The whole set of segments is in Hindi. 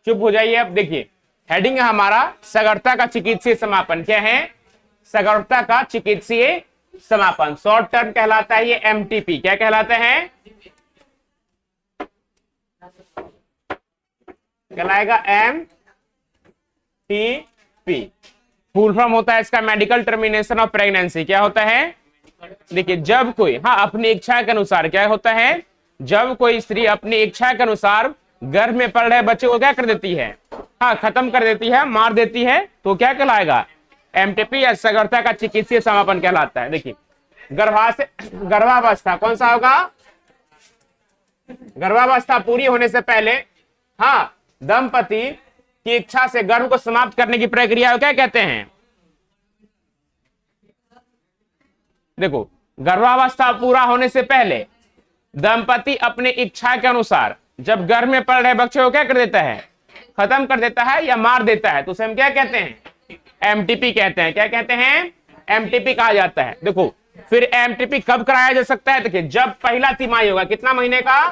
चुप हो जाइए। अब देखिए, हेडिंग है हमारा सगर्ता का चिकित्सीय समापन। क्या है? सगर्ता का चिकित्सीय समापन। शॉर्ट टर्म कहलाता है ये एमटीपी। क्या कहलाता है? कहलाएगा M T P. Full form होता है इसका मेडिकल टर्मिनेशन ऑफ प्रेगनेंसी। क्या होता है? देखिए, जब कोई अपनी इच्छा के अनुसार, क्या होता है, जब कोई स्त्री अपनी इच्छा के अनुसार गर्भ में पल रहे बच्चे को क्या कर देती है, खत्म कर देती है, मार देती है, तो क्या कहलाएगा? एमटीपी या सगर्ता का चिकित्सीय समापन कहलाता है। देखिए, गर्भावस्था कौन सा होगा? गर्भावस्था पूरी होने से पहले दंपति की इच्छा से गर्भ को समाप्त करने की प्रक्रिया को क्या कहते हैं? देखो, गर्भावस्था पूरा होने से पहले दंपति अपनी इच्छा के अनुसार जब गर्भ में पल रहे बच्चे को क्या कर देता है? खत्म कर देता है या मार देता है, तो उसे हम क्या कहते हैं? एमटीपी कहते हैं। क्या कहते हैं? एमटीपी कहा जाता है। देखो, फिर एमटीपी कब कराया जा सकता है? देखिए, जब पहला तिमाही होगा, कितना महीने का?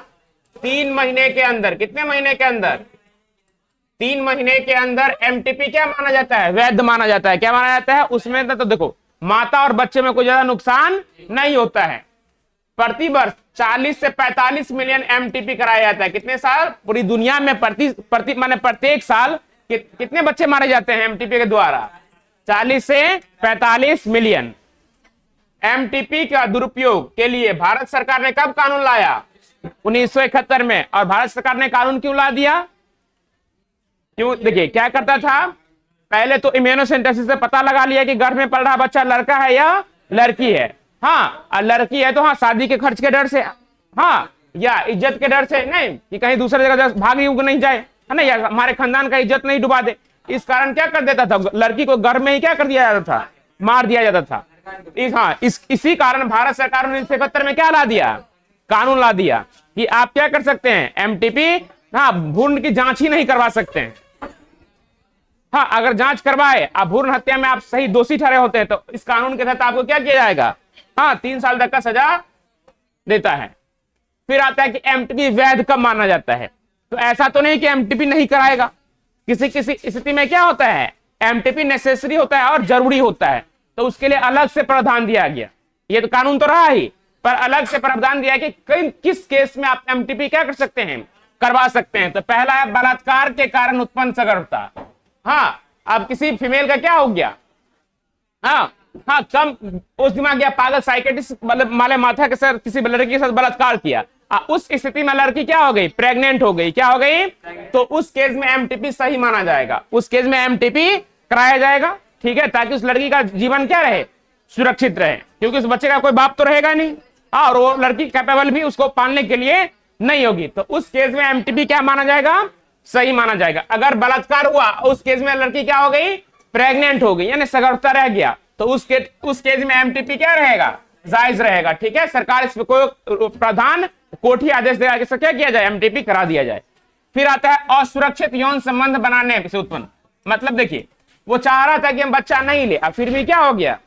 3 महीने के अंदर। कितने महीने के अंदर? 3 महीने के अंदर एमटीपी क्या माना जाता है? वैध माना जाता है। क्या माना जाता है? उसमें तो देखो, माता और बच्चे में कोई ज्यादा नुकसान नहीं होता है। प्रति वर्ष 40 से 45 मिलियन एमटीपी कराया जाता है। कितने साल? पूरी दुनिया में माने प्रत्येक साल कितने बच्चे मारे जाते हैं एमटीपी के द्वारा? 40 से 45 मिलियन। एमटीपी का दुरुपयोग के लिए भारत सरकार ने कब कानून लाया? 1971 में। और भारत सरकार ने कानून क्यों ला दिया? क्यों? देखिए, क्या करता था, पहले तो इम्यूनोसेंटेसिस से पता लगा लिया कि गर्भ में पल रहा बच्चा लड़का है या लड़की है। और लड़की है तो शादी के खर्च के डर से, या इज्जत के डर से नहीं कि कहीं दूसरी जगह भाग नहीं जाए, है ना, या हमारे खानदान का इज्जत नहीं डुबा दे, इस कारण क्या कर देता था, लड़की को गर्भ में ही क्या कर दिया जाता था? मार दिया जाता था। इसी कारण भारत सरकार ने 1971 में क्या ला दिया? कानून ला दिया कि आप क्या कर सकते हैं? एमटीपी भ्रूण की जांच ही नहीं करवा सकते हैं। अगर जांच करवाए आप भ्रूण हत्या में आप सही दोषी ठहरे होते हैं तो इस कानून के तहत आपको क्या किया जाएगा? 3 साल तक का सजा देता है। फिर आता है कि एमटीपी वैध कब माना जाता है? तो ऐसा तो नहीं कि एमटीपी नहीं कराएगा। किसी किसी स्थिति में क्या होता है? एमटीपी नेसेसरी होता है और जरूरी होता है, तो उसके लिए अलग से प्रावधान दिया गया। ये तो कानून तो रहा ही, पर अलग से प्रावधान दिया कि किस केस में आप एमटीपी क्या कर सकते हैं? करवा सकते हैं। तो पहला है बलात्कार के कारण उत्पन्न सगर्भता। अब किसी फीमेल का क्या हो गया, कम उस दिमाग या पागल साइकेट्रिस्ट मतलब माले माथा के साथ किसी लड़की के साथ बलात्कार किया, उस स्थिति में लड़की क्या हो गई? प्रेग्नेंट हो गई। क्या हो गई? तो उस केस में एमटीपी सही माना जाएगा। उस केस में एमटीपी कराया जाएगा, ठीक है, ताकि उस लड़की का जीवन क्या रहे? सुरक्षित रहे, क्योंकि उस बच्चे का कोई बाप तो रहेगा नहीं, और वो लड़की कैपेबल भी उसको पालने के लिए नहीं होगी। तो उस केस में एमटीपी क्या माना जाएगा? सही माना जाएगा। अगर बलात्कार हुआ उस केस में लड़की क्या हो गई? प्रेग्नेंट हो गई, यानी सगर्भता रह गया, तो उस केस में एमटीपी क्या रहेगा? जायज रहेगा। ठीक है, सरकार इस पर कोई प्रावधान कोर्ट ही आदेश देगा कि क्या किया जाए? एमटीपी करा दिया जाए। फिर आता है असुरक्षित यौन संबंध बनाने से उत्पन्न। मतलब देखिए, वो चाह रहा था कि हम बच्चा नहीं ले, अब फिर भी क्या हो गया?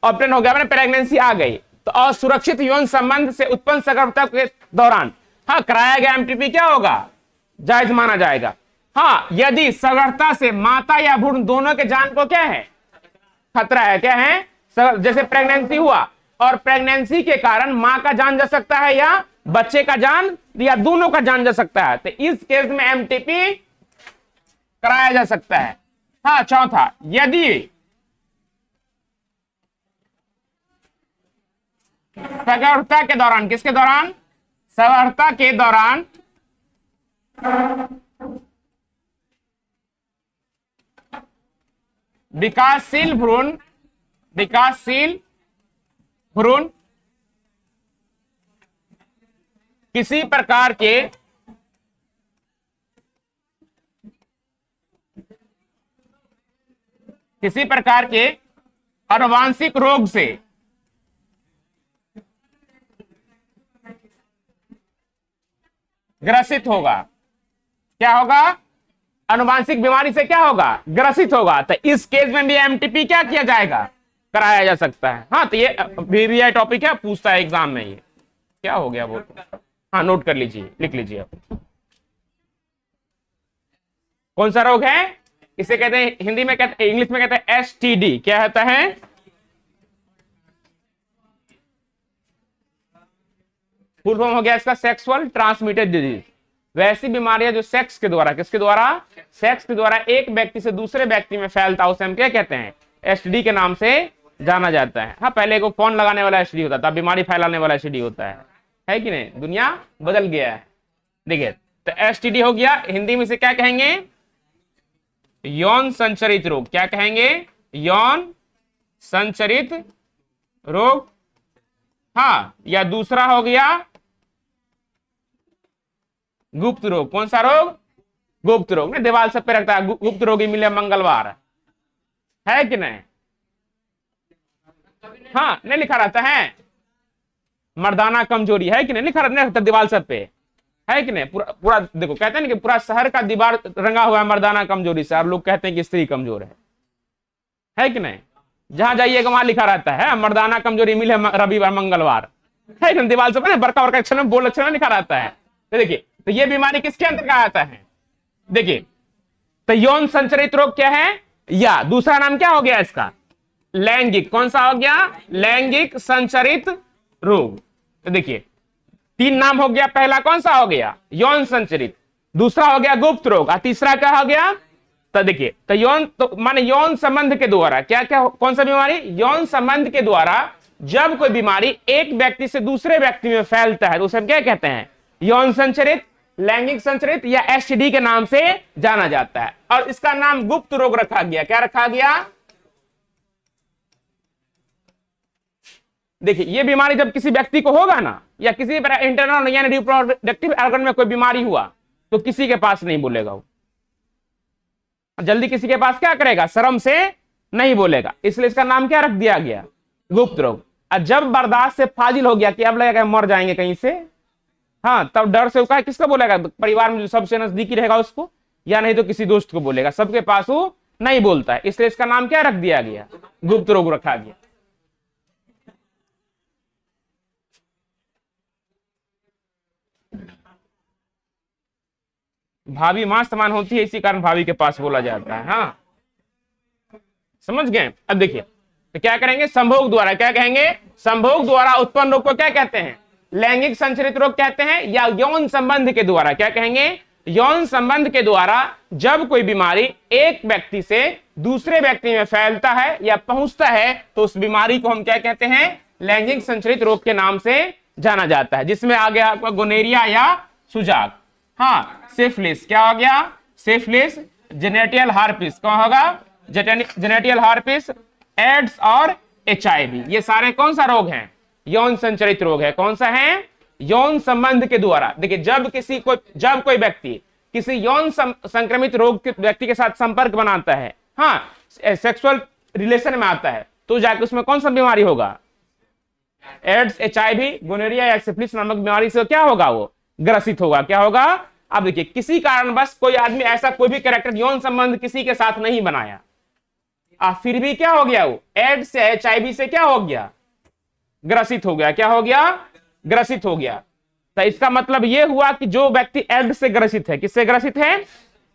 ऑप्टेन हो गया, मैंने प्रेगनेंसी आ गई, तो असुरक्षित यौन संबंध से उत्पन्न सगर्भता के दौरान कराया गया एमटीपी क्या होगा? जायज माना जाएगा। यदि सगर्भता से माता या भ्रूण दोनों के जान को क्या है? खतरा है। क्या है? जैसे प्रेगनेंसी हुआ और प्रेगनेंसी के कारण मां का जान जा सकता है या बच्चे का जान या दोनों का जान जा सकता है, तो इस केस में एमटीपी कराया जा सकता है। चौथा, यदि सगर्भता के दौरान, किसके दौरान? सगर्भता के दौरान विकासशील भ्रूण किसी प्रकार के आनुवांशिक रोग से ग्रसित होगा। क्या होगा? अनुवांशिक बीमारी से क्या होगा, ग्रसित होगा। तो इस केस में भी एमटीपी क्या किया जाएगा, कराया जा सकता है। हाँ, तो ये VVI टॉपिक है, पूछता है एग्जाम में। ये क्या हो गया वो, हाँ नोट कर लीजिए, लिख लीजिए आप। कौन सा रोग है, इसे कहते हैं हिंदी में, कहते हैं इंग्लिश में कहते हैं STD। क्या होता है, फुल फॉर्म हो गया इसका सेक्सुअल ट्रांसमिटेड डिजीज। वैसी बीमारियां जो सेक्स के द्वारा, किसके द्वारा, सेक्स के द्वारा एक व्यक्ति से दूसरे व्यक्ति में फैलता है, उसे हम क्या कहते हैं, STD के नाम से जाना जाता है। हाँ, पहले को फोन लगाने वाला STD होता था, बीमारी फैलाने वाला STD होता है कि नहीं, दुनिया बदल गया है। देखिए, तो STD हो गया, हिंदी में से क्या कहेंगे, यौन संचरित रोग। क्या कहेंगे, यौन संचरित रोग। हाँ, या दूसरा हो गया गुप्त रोग। कौन सा रोग, गुप्त रोग। ना दीवार सब पे रखता है, गुप्त रोगी मिले मंगलवार, है कि नहीं। हाँ, नहीं लिखा रहता है, मर्दाना कमजोरी, है कि नहीं, लिखा रहता दीवार सब पे, है कि नहीं। पूरा पूरा देखो, कहते हैं ना कि पूरा शहर का दीवार रंगा हुआ है मर्दाना कमजोरी से, और लोग कहते हैं कि स्त्री कमजोर है कि नहीं। जहां जाइएगा वहां लिखा रहता है मर्दाना कमजोरी मिले रविवार मंगलवार, है कि नहीं। दीवार सब पे बड़का बड़का अक्षर में, बोल अक्षर में लिखा रहता है। तो देखिए, तो ये बीमारी किसके अंतर्गत आता है, देखिए, तो यौन संचरित रोग क्या है, या दूसरा नाम क्या हो गया इसका, लैंगिक। कौन सा हो गया, लैंगिक संचरित रोग। तो देखिए, तीन नाम हो गया, पहला कौन सा हो गया, यौन संचरित, दूसरा हो गया गुप्त रोग, और तीसरा क्या हो गया। तो देखिए, तो यौन, तो माने यौन संबंध के द्वारा क्या क्या, कौन सा बीमारी, यौन संबंध के द्वारा जब कोई बीमारी एक व्यक्ति से दूसरे व्यक्ति में फैलता है तो उसे हम क्या कहते हैं, यौन संचरित, लैंगिक संचरित या STD के नाम से जाना जाता है। और इसका नाम गुप्त रोग रखा गया। क्या रखा गया, देखिए, ये बीमारी जब किसी व्यक्ति को होगा ना, या किसी इंटरनल यानी रिप्रोडक्टिव ऑर्गन में कोई बीमारी हुआ, तो किसी के पास नहीं बोलेगा वो, जल्दी किसी के पास क्या करेगा, शर्म से नहीं बोलेगा, इसलिए इसका नाम क्या रख दिया गया, गुप्त रोग। और जब बर्दाश्त से फाजिल हो गया कि अब लगेगा मर जाएंगे कहीं से, हाँ, तब डर से उसका किसका बोलेगा, परिवार में जो सबसे नजदीकी रहेगा उसको, या नहीं तो किसी दोस्त को बोलेगा, सबके पास वो नहीं बोलता है, इसलिए इसका नाम क्या रख दिया गया, गुप्त रोग रखा गया। भाभी मां समान होती है, इसी कारण भाभी के पास बोला जाता है। हाँ, समझ गए। अब देखिए, तो क्या करेंगे, संभोग द्वारा, क्या कहेंगे, संभोग द्वारा उत्पन्न रोग को क्या कहते हैं, लैंगिक संचरित रोग कहते हैं, या यौन संबंध के द्वारा, क्या कहेंगे, यौन संबंध के द्वारा जब कोई बीमारी एक व्यक्ति से दूसरे व्यक्ति में फैलता है या पहुंचता है तो उस बीमारी को हम क्या कहते हैं, लैंगिक संचरित रोग के नाम से जाना जाता है, जिसमें आ गया आपका गोनेरिया या सुजाक। हाँ, सिफिलिस, क्या हो गया, सिफिलिस, जेनेटियल हार्पिस, कौन होगा, जेनेटियल हार्पिस, एड्स और HIV, ये सारे कौन सा रोग हैं, यौन संचरित रोग है। कौन सा है, यौन संबंध के द्वारा। देखिए, जब कोई व्यक्ति किसी यौन संक्रमित रोग के व्यक्ति के साथ संपर्क बनाता है, हाँ, सेक्सुअल रिलेशन में आता है, तो जाके उसमें कौन सा बीमारी होगा, एड्स, HIV, गोनेरिया या सिफिलिस नामक बीमारी से क्या होगा, वो ग्रसित होगा। क्या होगा, अब देखिए, किसी कारणवश कोई आदमी ऐसा कोई भी कैरेक्टर यौन संबंध किसी के साथ नहीं बनाया, फिर भी क्या हो गया, वो एड्स से HIV से क्या हो गया, ग्रसित हो गया। क्या हो गया, ग्रसित हो गया। तो इसका मतलब यह हुआ कि जो व्यक्ति एड्स से ग्रसित है, किससे ग्रसित है,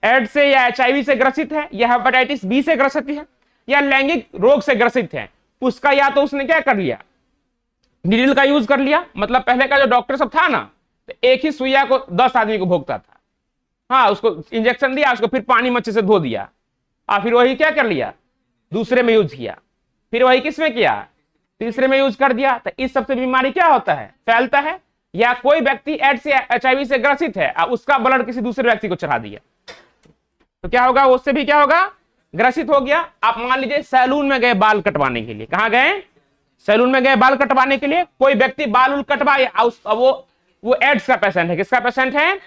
एड्स से या HIV से ग्रसित है, या हेपेटाइटिस B से ग्रसित है, या लैंगिक रोग से ग्रसित है, उसका या तो उसने क्या कर लिया, नीडल का यूज कर लिया। मतलब पहले का जो डॉक्टर सब था ना, तो एक ही सुइया को 10 आदमी को भोगता था। हाँ, उसको इंजेक्शन दिया, उसको फिर पानी में अच्छे से धो दिया, और फिर वही क्या कर लिया, दूसरे में यूज किया, फिर वही किस में किया, तीसरे में यूज कर दिया। तो इस सबसे बीमारी क्या होता है, फैलता है। या कोई व्यक्ति एड्स या HIV से ग्रसित है, उसका ब्लड किसी दूसरे व्यक्ति को चढ़ा दिया, तो क्या होगा, उससे भी क्या होगा, ग्रसित हो गया। आप मान लीजिए सैलून में गए बाल कटवाने के लिए, कहां गए, सैलून में गए बाल कटवाने के लिए, कोई व्यक्ति बाल उल कटवाए, वो एड्स का पेशेंट है, किसका पेशेंट है,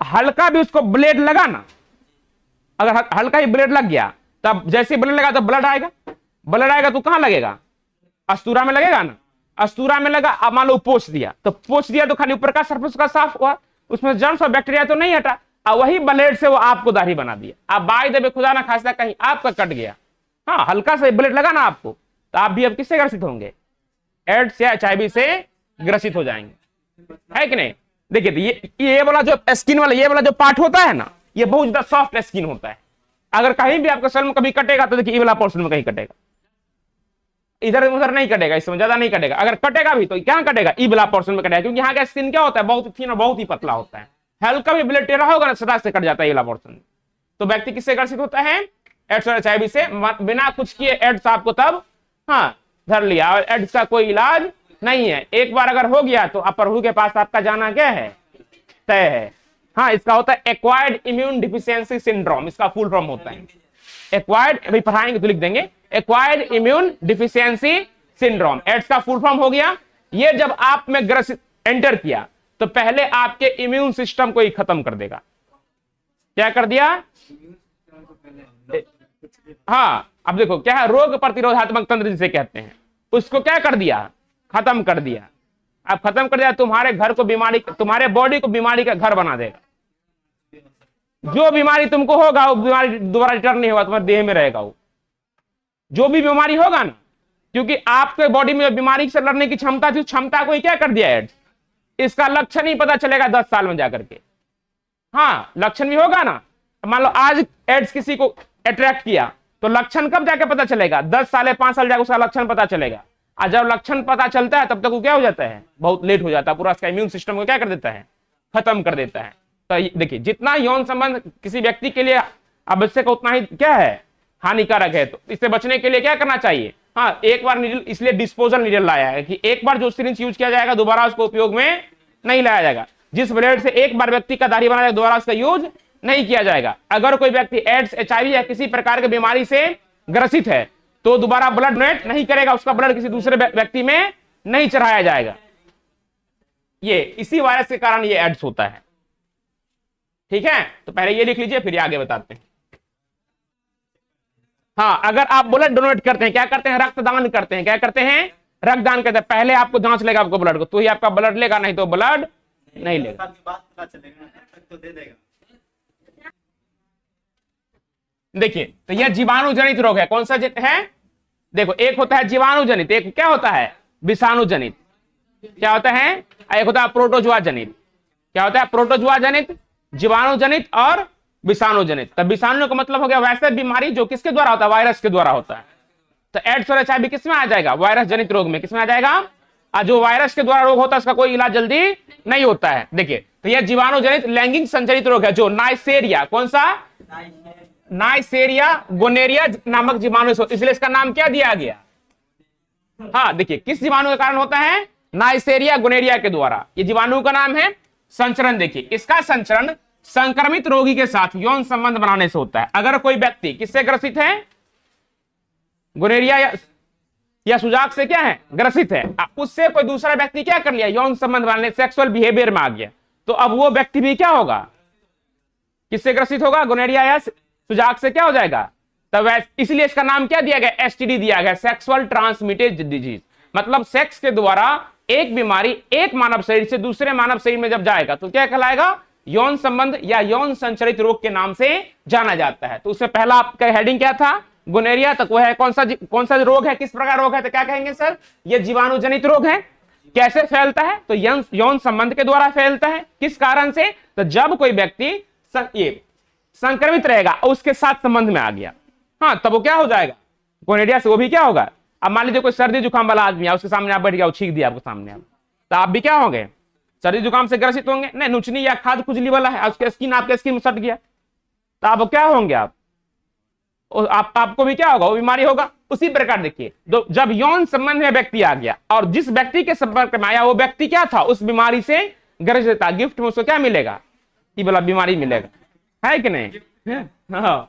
हल्का भी उसको ब्लेड लगा ना, अगर हल्का ही ब्लेड लग गया, तब जैसे ब्लेड लगा तो ब्लड आएगा, ब्लड आएगा तो कहां लगेगा, अस्तूरा में लगेगा ना, अस्तूरा में लगा। अब मान लो पोंछ दिया, तो पोंछ दिया तो खाली ऊपर का सरफेस का साफ हुआ, उसमें जर्म्स और बैक्टीरिया तो नहीं हटा, और वही ब्लेड से वो आपको दाढ़ी बना दिया। अब बाय द वे खुदा ना खास्ता कहीं आपका कट गया, हाँ हल्का सा ब्लेड लगा ना आपको, तो आप भी अब किससे ग्रसित होंगे? एड्स या HIV से ग्रसित हो जाएंगे, है कि नहीं? देखिए तो ये वाला जो स्किन वाला, ये वाला जो पार्ट होता है ना, ये बहुत ज्यादा सॉफ्ट स्किन होता है। अगर कहीं भी आपका शरीर में कभी कटेगा तो देखिए ये वाला पोर्शन में कहीं कटेगा, इधर उधर नहीं कटेगा, इसमें ज्यादा नहीं कटेगा। अगर कटेगा भी तो क्या कटेगा? ई वाला पोर्शन में कटेगा, क्योंकि यहाँ का स्किन क्या होता है, बहुत थीन और बहुत ही पतला होता है। हल्का भी ब्लड टेढ़ा होगा ना, सदा से कट जाता है ये वाला पोर्शन। तो व्यक्ति किससे ग्रसित होता है? एड्स और HIV से। बिना कुछ किए एड्स आपको तब हाँ धर लिया, और एड्स का कोई इलाज नहीं है। एक बार अगर हो गया तो प्रभु के पास आपका जाना क्या है? तय है। हाँ, इसका होता है एक्वायर्ड इम्यून डिफिशियंसी सिंड्रोम, इसका फुल फॉर्म होता है एक्वायर्ड, अभी पढ़ाएंगे तो लिख देंगे, acquired immune deficiency syndrome. AIDS का फुल फॉर्म हो गया। ये जब आप में ग्रसित एंटर किया तो पहले आपके इम्यून सिस्टम को ही खत्म कर देगा। क्या कर दिया? हाँ, अब देखो क्या है, रोग प्रतिरोधात्मक तंत्र जिसे कहते हैं, उसको क्या कर दिया? खत्म कर दिया। अब खत्म कर दिया, तुम्हारे घर को बीमारी, तुम्हारे बॉडी को बीमारी का घर बना देगा। जो बीमारी तुमको होगा वो बीमारी दोबारा रिटर्न नहीं होगा, तुम्हारे देह में रहेगा वो जो भी बीमारी होगा ना, क्योंकि आपके बॉडी में बीमारी से लड़ने की क्षमता थी, उस क्षमता को ही क्या कर दिया एड्स। इसका लक्षण ही पता चलेगा 10 साल में जाकर के। हाँ, लक्षण भी होगा ना, मान लो आज एड्स किसी को अट्रैक्ट किया तो लक्षण कब जाके पता चलेगा? 10 साल 5 साल जाकर उसका लक्षण पता चलेगा। और जब लक्षण पता चलता है तब तक वो क्या हो जाता है? बहुत लेट हो जाता है, पूरा उसका इम्यून सिस्टम को क्या कर देता है? खत्म कर देता है। तो देखिए, जितना यौन संबंध किसी व्यक्ति के लिए आवश्यक उतना ही क्या है? हानिकारक है। तो इससे बचने के लिए क्या करना चाहिए? हाँ, एक बार नीडल, इसलिए डिस्पोजल नीडल लाया है कि एक बार जो सिरिंज यूज किया जाएगा दोबारा उसको उपयोग में नहीं लाया जाएगा। जिस ब्लेड से एक बार व्यक्ति का दाढ़ी बनाया दोबारा उसका यूज नहीं किया जाएगा। अगर कोई व्यक्ति एड्स, HIV या किसी प्रकार की बीमारी से ग्रसित है तो दोबारा ब्लड डोनेट नहीं करेगा, उसका ब्लड किसी दूसरे व्यक्ति में नहीं चढ़ाया जाएगा। ये इसी वायरस के कारण ये एड्स होता है। ठीक है, तो पहले ये लिख लीजिए, फिर आगे बताते हैं। हाँ, अगर आप ब्लड डोनेट करते हैं, क्या करते हैं? रक्तदान करते हैं। क्या करते हैं? रक्तदान करते हैं। पहले आपको जांच लेगा आपको ब्लड को, तो ही आपका ब्लड लेगा, नहीं तो ब्लड नहीं लेगा। देखिए, तो यह जीवाणु जनित रोग है। कौन सा है? देखो, एक होता है जीवाणु जनित, एक क्या होता है? विषाणु जनित। क्या होता है? एक होता है प्रोटोजुआ जनित। क्या होता है? प्रोटोजुआ जनित, जीवाणु जनित और विषाणु जनित। तब विषाणु का मतलब हो गया वैसे बीमारी जो किसके द्वारा होता है? वायरस के द्वारा होता है। तो एड्स और HIV किसमें आ जाएगा? वायरस जनित रोग में। किसमें आ जाएगा? और जो वायरस के द्वारा रोग होता है उसका कोई इलाज जल्दी नहीं होता है। देखिए, तो यह जीवाणु जनित लैंगिक संचरित रोग है, जो नाइसेरिया, कौन सा? नाइसेरिया गोनेरिया नामक जीवाणु, इसलिए इसका नाम क्या दिया गया? हाँ, देखिए किस जीवाणु के कारण होता है? नाइसेरिया गोनेरिया के द्वारा। ये जीवाणु का नाम है संचरण। देखिए, इसका संचरण संक्रमित रोगी के साथ यौन संबंध बनाने से होता है। अगर कोई व्यक्ति किससे ग्रसित है? गोनेरिया या सुजाक से क्या है? ग्रसित है। उससे कोई दूसरा व्यक्ति क्या कर लिया? यौन संबंध बनाने, सेक्सुअल बिहेवियर में आ गया, तो अब वो व्यक्ति भी क्या होगा? किससे ग्रसित होगा? गोनेरिया या सुजाक से क्या हो जाएगा? तब इसलिए इसका नाम क्या दिया गया? STD दिया गया, सेक्सुअल ट्रांसमिटेड डिजीज। मतलब सेक्स के द्वारा एक बीमारी एक मानव शरीर से दूसरे मानव शरीर में जब जाएगा तो क्या कहलाएगा? यौन संबंध या यौन संचरित रोग के नाम से जाना जाता है। तो उससे पहला आपका हेडिंग क्या था? गोनेरिया। तक वो है कौन सा रोग है, किस प्रकार रोग है? तो क्या कहेंगे सर? ये जीवाणु जनित रोग है। कैसे फैलता है? तो यौन संबंध के द्वारा फैलता है। किस कारण से? तो जब कोई व्यक्ति ये संक्रमित रहेगा और उसके साथ संबंध में आ गया, हाँ, तब वो क्या हो जाएगा? गोनेरिया से। वो भी क्या होगा? अब मान लीजिए कोई सर्दी जुकाम वाला आदमी है, उसके सामने आप बैठ गया, वो छींक दिया आपके सामने, आप तो आप भी क्या होंगे? सर्दी जुकाम से ग्रसित होंगे। नहीं, नुचनी या खाद खुजली वाला है, उसके स्किन आपके स्किन में सट गया, तो आप क्या होंगे? आपको भी क्या होगा? वो बीमारी होगा। उसी प्रकार देखिए, जब यौन संबंध में व्यक्ति आ गया और जिस व्यक्ति के संपर्क में आया वो व्यक्ति क्या था? उस बीमारी से ग्रसित था। गिफ्ट में उसको क्या मिलेगा? ये वाला बीमारी मिलेगा, है कि नहीं? हाँ,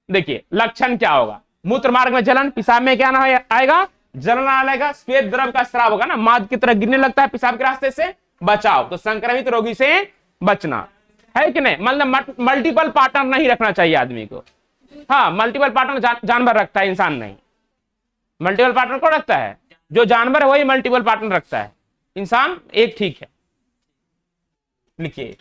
देखिए लक्षण क्या होगा? मूत्र मार्ग में जलन, पेशाब में क्या ना आएगा? जलन आएगा, श्वेत द्रव का स्राव होगा ना, माद की तरह गिरने लगता है पेशाब के रास्ते से, बचाव। तो संक्रमित रोगी से बचना, है कि नहीं? मतलब मल्टीपल पार्टनर नहीं रखना चाहिए आदमी को। हाँ, मल्टीपल पार्टनर जानवर रखता है, इंसान नहीं। मल्टीपल पार्टनर कौन रखता है? जो जानवर है वही मल्टीपल पार्टनर रखता है, इंसान एक ठीक है। लिखिए।